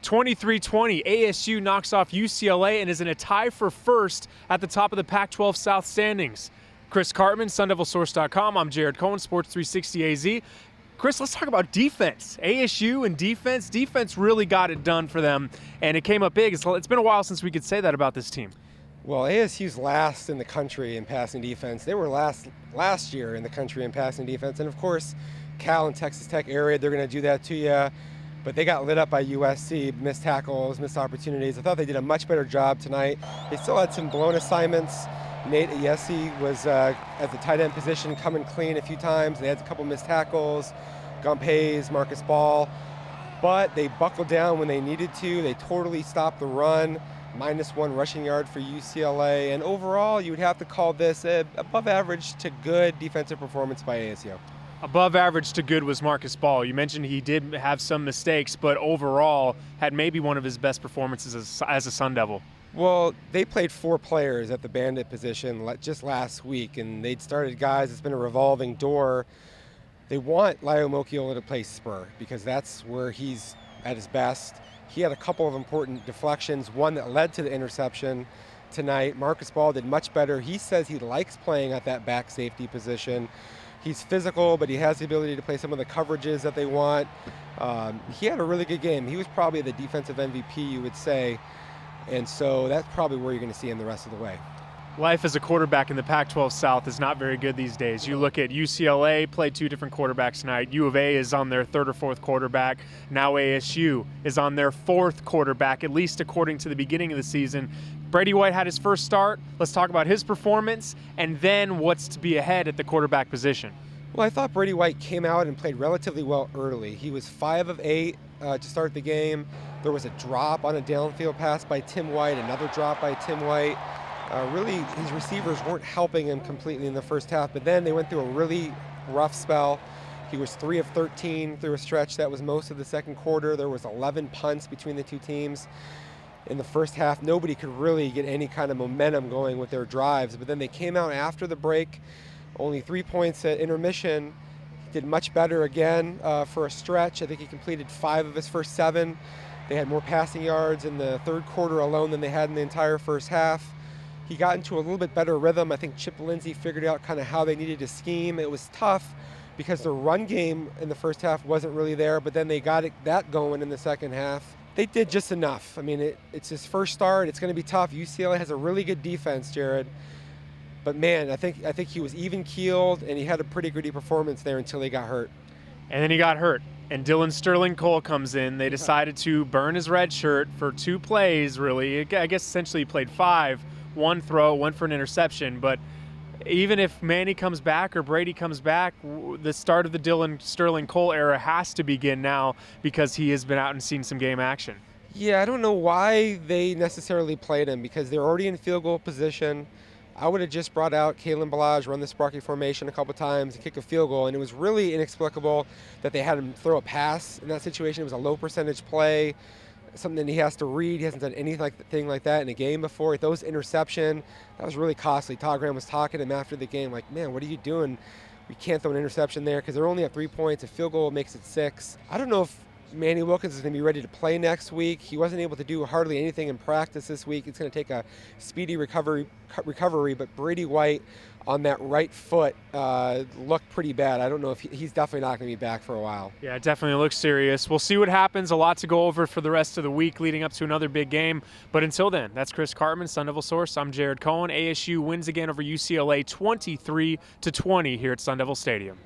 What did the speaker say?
23-20, ASU knocks off UCLA and is in a tie for first at the top of the Pac-12 South standings. Chris Karpman, SunDevilSource.com. I'm Jared Cohen, Sports 360 AZ. Chris, let's talk about defense. ASU and defense. Defense really got it done for them, and it came up big. It's been a while since we could say that about this team. Well, ASU's last in the country in passing defense. They were last year in the country in passing defense. And, of course, Cal and Texas Tech area, they're going to do that to you. But they got lit up by USC, missed tackles, missed opportunities. I thought they did a much better job tonight. They still had some blown assignments. Nate Ayesi was at the tight end position coming clean a few times. They had a couple missed tackles, Gump Hayes, Marcus Ball. But they buckled down when they needed to. They totally stopped the run. -1 rushing yard for UCLA. And overall, you would have to call this above average to good defensive performance by ASU. Above average to good was Marcus Ball. You mentioned he did have some mistakes, but overall had maybe one of his best performances as a Sun Devil. Well, they played 4 players at the bandit position just last week, and they'd started guys. It's been a revolving door. They want Lyle Mokiola to play spur because that's where he's at his best. He had a couple of important deflections, one that led to the interception tonight. Marcus Ball did much better. He says he likes playing at that back safety position. He's physical, but he has the ability to play some of the coverages that they want. He had a really good game. He was probably the defensive MVP, you would say. And so that's probably where you're going to see him the rest of the way. Life as a quarterback in the Pac-12 South is not very good these days. You look at UCLA, played 2 different quarterbacks tonight. U of A is on their 3rd or 4th quarterback. Now ASU is on their 4th quarterback, at least according to the beginning of the season. Brady White had his first start. Let's talk about his performance and then what's to be ahead at the quarterback position. Well, I thought Brady White came out and played relatively well early. He was 5 of 8 to start the game. There was a drop on a downfield pass by Tim White, another drop by Tim White. Really, his receivers weren't helping him completely in the first half, but then they went through a really rough spell. He was 3 of 13 through a stretch that was most of the second quarter. There was 11 punts between the two teams. In the first half, nobody could really get any kind of momentum going with their drives, but then they came out after the break, only 3 points at intermission. He did much better again for a stretch. I think he completed 5 of his first 7. They had more passing yards in the third quarter alone than they had in the entire first half. He got into a little bit better rhythm. I think Chip Lindsey figured out kind of how they needed to scheme. It was tough because the run game in the first half wasn't really there, but then they got that going in the second half. They did just enough. I mean, it's his first start. It's going to be tough. UCLA has a really good defense, Jared. But man, I think he was even-keeled, and he had a pretty gritty performance there until he got hurt. And then he got hurt. And Dillon Sterling Cole comes in. They decided to burn his red shirt for 2 plays, really. I guess essentially he played 5. 1 throw, 1 for an interception. But even if Manny comes back or Brady comes back, the start of the Dillon Sterling Cole era has to begin now because he has been out and seen some game action. Yeah, I don't know why they necessarily played him because they're already in field goal position. I would have just brought out Kalen Ballage, run the Sparky formation a couple times, and kick a field goal, and it was really inexplicable that they had him throw a pass in that situation. It was a low percentage play, something that he has to read. He hasn't done anything like that in a game before. He throws interception. That was really costly. Todd Graham was talking to him after the game like, man, what are you doing? We can't throw an interception there because they're only at 3 points. A field goal makes it 6. I don't know if Manny Wilkins is going to be ready to play next week. He wasn't able to do hardly anything in practice this week. It's going to take a speedy recovery, but Brady White on that right foot looked pretty bad. I don't know if he's definitely not going to be back for a while. Yeah, it definitely looks serious. We'll see what happens. A lot to go over for the rest of the week leading up to another big game. But until then, that's Chris Karpman, Sun Devil Source. I'm Jared Cohen. ASU wins again over UCLA 23-20 here at Sun Devil Stadium.